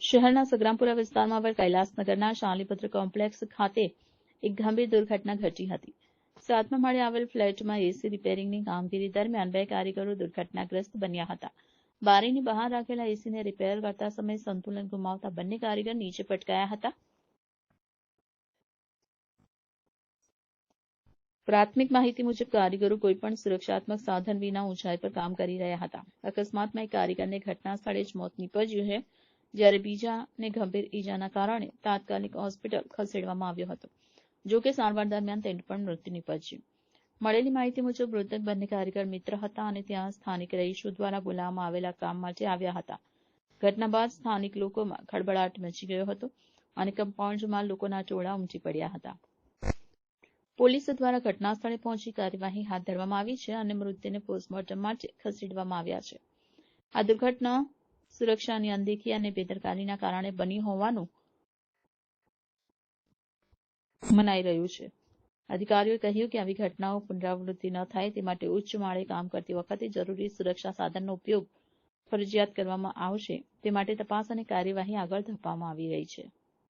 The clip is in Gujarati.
શહેરના સગ્રામપુરા વિસ્તારમાં આવેલ કૈલાસનગરના શાલીપત્ર કોમ્પ્લેક્સ ખાતે એક ગંભીર દુર્ઘટના ઘટી હતી. 7મા માળે આવેલ ફ્લેટમાં એસી રિપેરિંગની કામગીરી દરમિયાન 2 કારીગરો દુર્ઘટનાગ્રસ્ત બન્યા હતા. બારીની બહાર રાખેલા એસીને રિપેર કરતા સમયે સંતુલન ગુમાવતા બંને કારીગર નીચે પટકાયા હતા. પ્રાથમિક માહિતી મુજબ કારીગરો કોઈપણ સુરક્ષાત્મક સાધન વિના ઊંચાઈ પર કામ કરી રહ્યા હતા. અકસ્માતમાં એક કારીગરને ઘટના સ્થળે જ મોત નીપજ્યું છે, જ્યારે બીજાને ગંભીર ઈજાના કારણે તાત્કાલિક હોસ્પિટલ ખસેડવામાં આવ્યો હતો. જો કે સારવાર દરમિયાન તેનું પણ મૃત્યુ નીપજ્યું. મળેલી માહિતી મુજબ મૃતક બંને કારીગર મિત્ર હતા અને ત્યાં સ્થાનિક રહીશો દ્વારા બોલાવવામાં આવેલા કામ માટે આવ્યા હતા. ઘટના બાદ સ્થાનિક લોકોમાં ખળબળાટ મચી ગયો હતો અને કમ્પાઉન્ડમાં લોકોના ટોળા ઉમટી પડ્યા હતા. પોલીસ દ્વારા ઘટના સ્થળે પહોંચી કાર્યવાહી હાથ ધરવામાં આવી છે અને મૃતદેહને પોસ્ટમોર્ટમ માટે ખસેડવામાં આવ્યા છે. આ દુર્ઘટના સુરક્ષાની અનદેખી અને બેદરકારીના કારણે બની હોવાનું મનાઈ રહ્યું છે. અધિકારીઓએ કહ્યું કે આવી ઘટનાઓ પુનરાવૃત્તિ ન થાય તે માટે ઉચ્ચ માળે કામ કરતી વખતે જરૂરી સુરક્ષા સાધનનો ઉપયોગ ફરજિયાત કરવામાં આવશે. તે માટે તપાસ અને કાર્યવાહી આગળ ધપવામાં આવી રહી છે.